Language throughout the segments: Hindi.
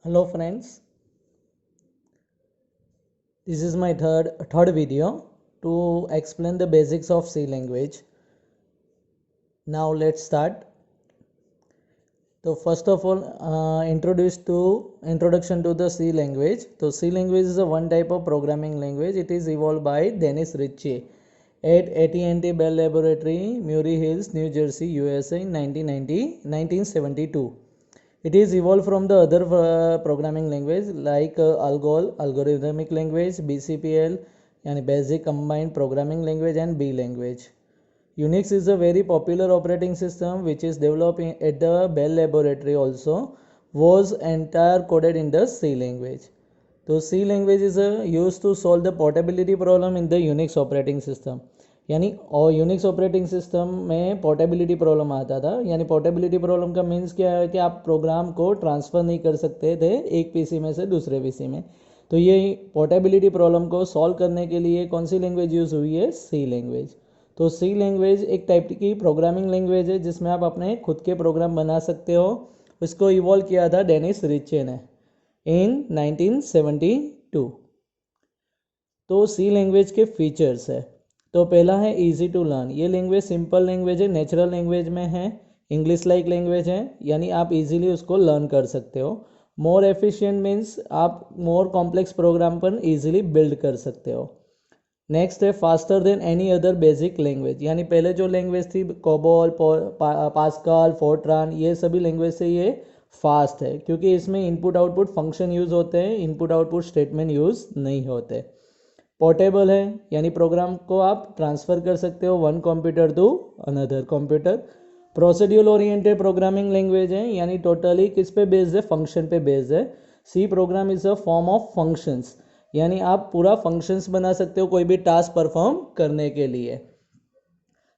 Hello friends, this is my third video to explain the basics of C language. Now let's start. So first of all, introduction to the C language. So C language is a one type of programming language. It is evolved by Dennis Ritchie at AT&T Bell Laboratory, Murray Hills, New Jersey, USA in 1972. It is evolved from the other programming language like ALGOL, algorithmic language, BCPL, and basic combined programming language, and B language. Unix is a very popular operating system which is developed at the Bell Laboratory also, was entire coded in the C language. So C language is used to solve the portability problem in the Unix operating system. यानी और यूनिक्स ऑपरेटिंग सिस्टम में पोर्टेबिलिटी प्रॉब्लम आता था. यानी पोर्टेबिलिटी प्रॉब्लम का मीन्स क्या है कि आप प्रोग्राम को ट्रांसफ़र नहीं कर सकते थे एक पीसी में से दूसरे पीसी में. तो ये पोर्टेबिलिटी प्रॉब्लम को सॉल्व करने के लिए कौन सी लैंग्वेज यूज़ हुई है? सी लैंग्वेज. तो सी लैंग्वेज एक टाइप की प्रोग्रामिंग लैंग्वेज है जिसमें आप अपने खुद के प्रोग्राम बना सकते हो. इसको इवॉल्व किया था डेनिस रिचे ने इन 1972. तो सी लैंग्वेज के फीचर्स है. तो पहला है इजी टू लर्न. ये लैंग्वेज सिंपल लैंग्वेज है, नेचुरल लैंग्वेज में है, इंग्लिश लाइक लैंग्वेज है, यानी आप इजीली उसको लर्न कर सकते हो. मोर एफिशिएंट मीन्स आप मोर कॉम्प्लेक्स प्रोग्राम पर इजीली बिल्ड कर सकते हो. नेक्स्ट है faster than any other basic language. यानी पहले जो लैंग्वेज थी कोबोल, पास्कल, फोर्ट्रान, ये सभी लैंग्वेज से ये फास्ट है क्योंकि इसमें इनपुट आउटपुट फंक्शन यूज़ होते हैं, इनपुट आउटपुट स्टेटमेंट यूज़ नहीं होते. पोर्टेबल है यानी प्रोग्राम को आप ट्रांसफ़र कर सकते हो one computer to another computer. Procedural oriented programming language है यानी टोटली किस पे बेस्ड है? फंक्शन पे बेस्ड है. C program is a form of functions. यानी आप पूरा फंक्शंस बना सकते हो कोई भी टास्क परफॉर्म करने के लिए.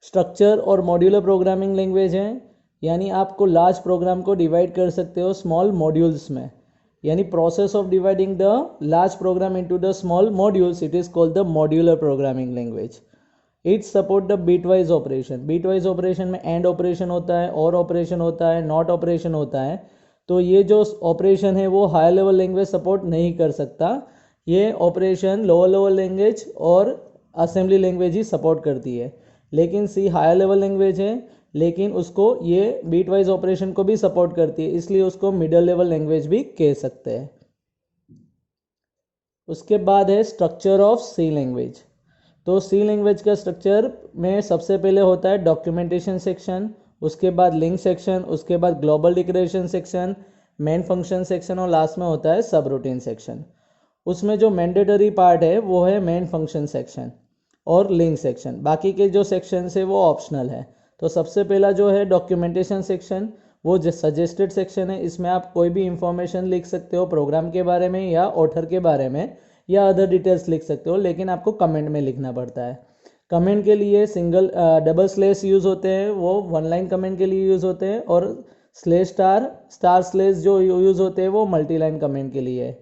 स्ट्रक्चर और मॉड्यूलर प्रोग्रामिंग लैंग्वेज है यानी आपको लार्ज प्रोग्राम को डिवाइड कर सकते हो स्मॉल मॉड्यूल्स में. यानी process of dividing the large program into the small modules, it is called the modular programming language. It support the bitwise operation. Bitwise operation में एंड ऑपरेशन होता है, और ऑपरेशन होता है, नॉट ऑपरेशन होता है. तो ये जो ऑपरेशन है वो हायर लेवल लैंग्वेज सपोर्ट नहीं कर सकता. ये ऑपरेशन लोअर लेवल लैंग्वेज और असेंबली लैंग्वेज ही सपोर्ट करती है. लेकिन सी हायर लेवल लैंग्वेज है लेकिन उसको ये बीट वाइज ऑपरेशन को भी सपोर्ट करती है, इसलिए उसको मिडिल लेवल लैंग्वेज भी कह सकते हैं. उसके बाद है स्ट्रक्चर ऑफ सी लैंग्वेज. तो सी लैंग्वेज का स्ट्रक्चर में सबसे पहले होता है डॉक्यूमेंटेशन सेक्शन, उसके बाद लिंक सेक्शन, उसके बाद global declaration section, main function section और लास्ट में होता है सब रूटीन सेक्शन. उसमें जो मैंडेटरी पार्ट है वो है मेन फंक्शन सेक्शन और लिंक सेक्शन. बाकी के जो सेक्शन है वो ऑप्शनल है. तो सबसे पहला जो है डॉक्यूमेंटेशन सेक्शन, वो जो सजेस्टेड सेक्शन है, इसमें आप कोई भी इंफॉर्मेशन लिख सकते हो प्रोग्राम के बारे में या ऑथर के बारे में या अदर डिटेल्स लिख सकते हो, लेकिन आपको कमेंट में लिखना पड़ता है. कमेंट के लिए सिंगल डबल स्लेश यूज़ होते हैं, वो वन लाइन कमेंट के लिए यूज़ होते हैं, और स्लेश स्टार स्लेश जो यूज़ होते हैं वो मल्टी लाइन कमेंट के लिए है.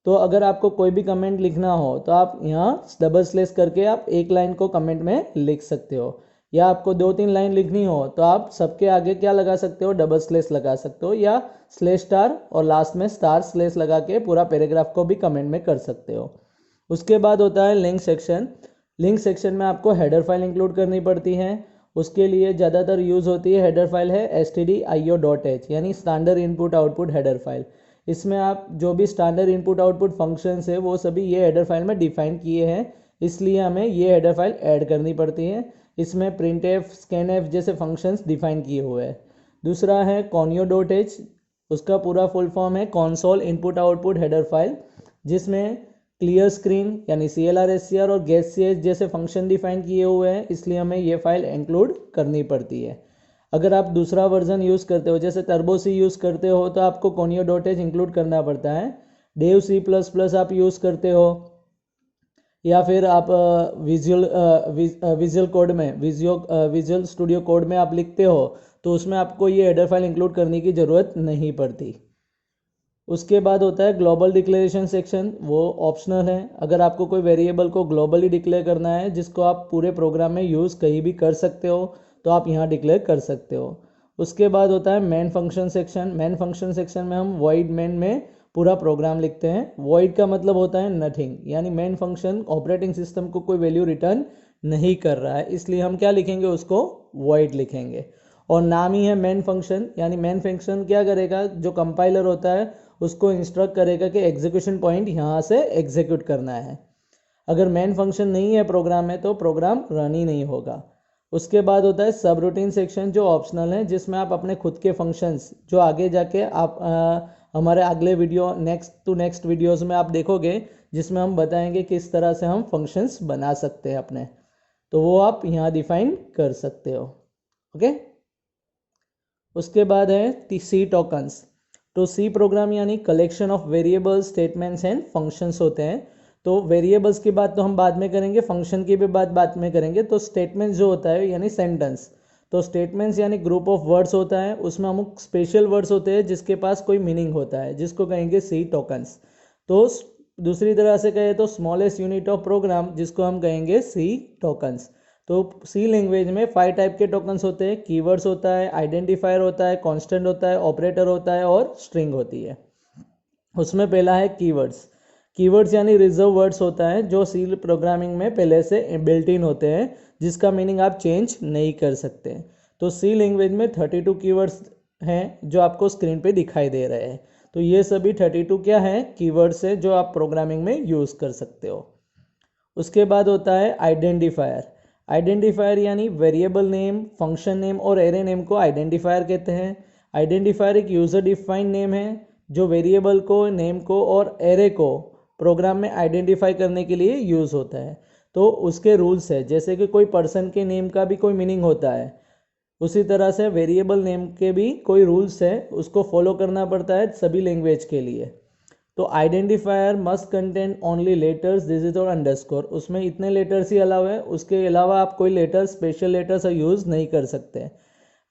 तो अगर आपको कोई भी कमेंट लिखना हो तो आप यहाँ डबल स्लेश करके आप एक लाइन को कमेंट में लिख सकते हो, या आपको 2-3 लाइन लिखनी हो तो आप सबके आगे क्या लगा सकते हो? डबल स्लेश लगा सकते हो, या स्लेश स्टार और लास्ट में स्टार स्लेश लगा के पूरा पैराग्राफ को भी कमेंट में कर सकते हो. उसके बाद होता है लिंक सेक्शन. लिंक सेक्शन में आपको हेडर फाइल इंक्लूड करनी पड़ती है. उसके लिए ज़्यादातर यूज़ होती है हेडर फाइल है stdio.h यानी standard input output header file. इसमें आप जो भी स्टैंडर्ड इनपुट आउटपुट फंक्शंस है वो सभी ये हेडर फाइल में डिफाइन किए हैं, इसलिए हमें ये हेडर फाइल ऐड करनी पड़ती है. इसमें प्रिंट एफ, स्कैन एफ जैसे फंक्शंस डिफाइन किए हुए हैं. दूसरा है conio.h. उसका पूरा फुल फॉर्म है console input output header file, जिसमें क्लियर स्क्रीन यानी CLR, SCR और गेट CH जैसे फंक्शन डिफाइन किए हुए हैं, इसलिए हमें ये फाइल इंक्लूड करनी पड़ती है. अगर आप दूसरा वर्जन यूज़ करते हो जैसे टर्बो सी यूज़ करते हो तो आपको conio.h इंक्लूड करना पड़ता है. डेव C++ आप यूज़ करते हो या फिर आप विजुअल कोड में विजुअल स्टूडियो कोड में आप लिखते हो तो उसमें आपको ये हेडर फाइल इंक्लूड करने की ज़रूरत नहीं पड़ती. उसके बाद होता है ग्लोबल डिक्लेरेशन सेक्शन. वो ऑप्शनल है. अगर आपको कोई वेरिएबल को ग्लोबली डिक्लेयर करना है जिसको आप पूरे प्रोग्राम में यूज़ कहीं भी कर सकते हो तो आप यहाँ डिक्लेयर कर सकते हो. उसके बाद होता है main function section. Main function section में हम वॉइड मेन में पूरा प्रोग्राम लिखते हैं। वॉइड का मतलब होता है नथिंग, यानी मेन फंक्शन ऑपरेटिंग सिस्टम को कोई वैल्यू रिटर्न नहीं कर रहा है, इसलिए हम क्या लिखेंगे, उसको वॉइड लिखेंगे। और नाम ही है मेन फंक्शन, यानी मेन फंक्शन क्या करेगा, जो कंपाइलर होता है उसको इंस्ट्रक्ट करेगा कि एग्जीक्यूशन पॉइंट यहाँ से एग्जीक्यूट करना है। अगर मेन फंक्शन नहीं है प्रोग्राम में तो प्रोग्राम रन ही नहीं होगा। उसके बाद होता है सब रूटीन सेक्शन, जो ऑप्शनल है, जिसमें आप अपने खुद के फंक्शंस जो आगे जाके आप हमारे अगले वीडियो नेक्स्ट वीडियोस में आप देखोगे, जिसमें हम बताएंगे किस तरह से हम फंक्शंस बना सकते हैं अपने, तो वो आप यहाँ डिफाइन कर सकते हो। ओके, उसके बाद है सी टोकन्स। तो सी प्रोग्राम यानी collection of variables, statements and functions होते हैं। तो वेरिएबल्स की बात तो हम बाद में करेंगे, फंक्शन की भी बात बाद में करेंगे। तो स्टेटमेंट्स जो होता है यानी सेंटेंस, तो स्टेटमेंट्स यानी ग्रुप ऑफ वर्ड्स होता है, उसमें अमुक स्पेशल वर्ड्स होते हैं जिसके पास कोई मीनिंग होता है, जिसको कहेंगे सी टोकन्स। तो दूसरी तरह से कहें तो स्मॉलेस्ट यूनिट ऑफ प्रोग्राम, जिसको हम कहेंगे सी टोकन्स। तो सी लैंग्वेज में 5 टाइप के टोकन्स होते हैं। कीवर्ड्स होता है, आइडेंटिफायर होता है, कांस्टेंट होता है, ऑपरेटर होता है और स्ट्रिंग होती है। उसमें पहला है कीवर्ड्स। कीवर्ड्स यानी रिजर्व वर्ड्स होता है जो सी प्रोग्रामिंग में पहले से बिल्ट इन होते हैं, जिसका मीनिंग आप चेंज नहीं कर सकते। तो सी लैंग्वेज में 32 कीवर्ड्स हैं जो आपको स्क्रीन पे दिखाई दे रहे हैं। तो ये सभी 32 क्या है, कीवर्ड्स है जो आप प्रोग्रामिंग में यूज़ कर सकते हो। उसके बाद होता है आइडेंटिफायर। आइडेंटिफायर यानी वेरिएबल नेम, फंक्शन नेम और एरे नेम को आइडेंटिफायर कहते हैं। आइडेंटिफायर एक यूज़र डिफाइंड नेम है जो वेरिएबल को, नेम को और एरे को प्रोग्राम में आइडेंटिफाई करने के लिए यूज़ होता है। तो उसके रूल्स है, जैसे कि कोई पर्सन के नेम का भी कोई मीनिंग होता है, उसी तरह से वेरिएबल नेम के भी कोई रूल्स है, उसको फॉलो करना पड़ता है सभी लैंग्वेज के लिए। तो identifier must contain only letters, digit और अंडरस्कोर। उसमें इतने लेटर्स ही अलाउ है, उसके अलावा आप कोई लेटर, स्पेशल लेटर्स यूज़ नहीं कर सकते।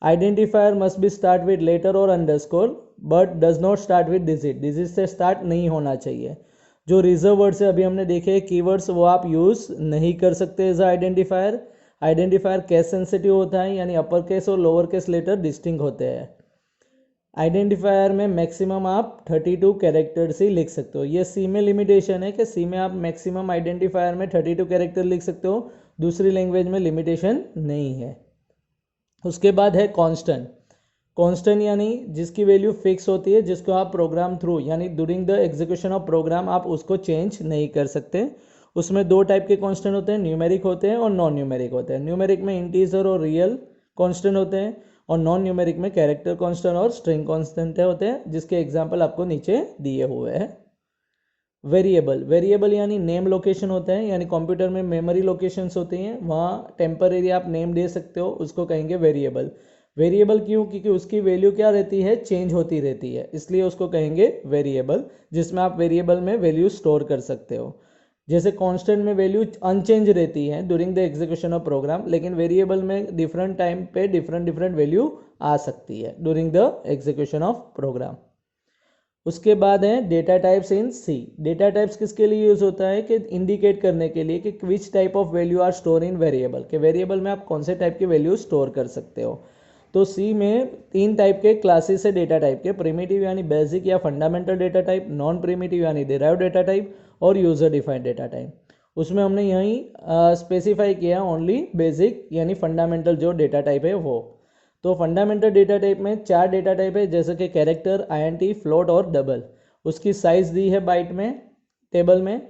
Identifier must be start with letter और underscore but does not start with digit. Digit से स्टार्ट नहीं होना चाहिए। जो रिजर्व वर्ड्स है अभी हमने देखे कीवर्ड्स, वो आप यूज़ नहीं कर सकते as identifier. Identifier case sensitive होता है, यानी अपर केस और लोअर केस लेटर डिस्टिंक्ट होते हैं। आइडेंटिफायर में मैक्सिमम आप 32 कैरेक्टर्स ही लिख सकते हो। ये सी में लिमिटेशन है कि सी में आप मैक्सिमम आइडेंटिफायर में 32 कैरेक्टर लिख सकते हो, दूसरी लैंग्वेज में लिमिटेशन नहीं है। उसके बाद है कांस्टेंट। कांस्टेंट यानी जिसकी वैल्यू फिक्स होती है, जिसको आप प्रोग्राम थ्रू यानी during the execution of program आप उसको चेंज नहीं कर सकते। उसमें 2 टाइप के कांस्टेंट होते हैं, न्यूमेरिक होते हैं और नॉन न्यूमेरिक होते हैं। न्यूमेरिक में इंटीजर और रियल कांस्टेंट होते हैं और नॉन न्यूमेरिक में कैरेक्टर कांस्टेंट और स्ट्रिंग कांस्टेंट होते हैं, जिसके एग्जांपल आपको नीचे दिए हुए हैं। वेरिएबल, वेरिएबल यानी नेम लोकेशन होते हैं, यानी कंप्यूटर में मेमोरी लोकेशंस होती हैं, वहाँ टेम्परेरी आप नेम दे सकते हो, उसको कहेंगे वेरिएबल। वेरिएबल क्यों, क्योंकि उसकी वैल्यू क्या रहती है, चेंज होती रहती है, इसलिए उसको कहेंगे वेरिएबल, जिसमें आप वेरिएबल में वैल्यू स्टोर कर सकते हो। जैसे कांस्टेंट में वैल्यू अनचेंज रहती है during the execution of program, लेकिन वेरिएबल में डिफरेंट टाइम पे डिफरेंट वैल्यू आ सकती है during the execution of program. उसके बाद है data types in C. Data types किसके लिए यूज होता है, कि इंडिकेट करने के लिए कि which type of value are store in variable, के वेरिएबल में आप कौन से टाइप की वैल्यू स्टोर कर सकते हो। तो सी में 3 टाइप के क्लासेस है डेटा टाइप के, प्रिमिटिव यानी बेसिक या fundamental data type, non primitive यानी डिराइव डेटा टाइप और यूजर डिफाइंड डेटा टाइप। उसमें हमने यहीं स्पेसिफाई किया ओनली बेसिक यानी फंडामेंटल जो डेटा टाइप है वो। तो फंडामेंटल डेटा टाइप में 4 डेटा टाइप है, जैसे कि कैरेक्टर, आईएनटी, फ्लोट और डबल। उसकी साइज दी है बाइट में टेबल में,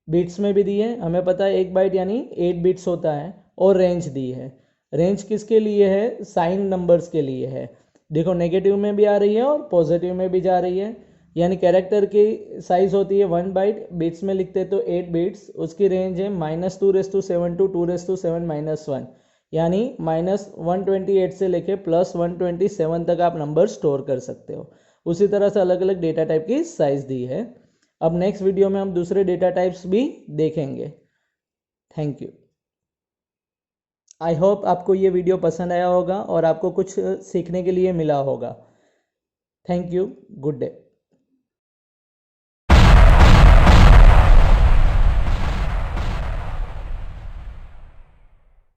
बिट्स में भी दी है, हमें पता है 1 बाइट यानी 8 बिट्स होता है, और रेंज दी है। रेंज किसके लिए है, साइन नंबर्स के लिए है। देखो नेगेटिव में भी आ रही है और पॉजिटिव में भी जा रही है, यानी कैरेक्टर की साइज होती है 1 बाइट, बिट्स में लिखते तो 8 बिट्स, उसकी रेंज है -2⁷ to 2⁻⁷ यानी -128 से लेके +127 तक आप नंबर स्टोर कर सकते हो। उसी तरह से अलग अलग डेटा टाइप की साइज दी है। अब नेक्स्ट वीडियो में हम दूसरे डेटा टाइप्स भी देखेंगे। Thank you. आई होप आपको ये वीडियो पसंद आया होगा और आपको कुछ सीखने के लिए मिला होगा। Thank you, good day.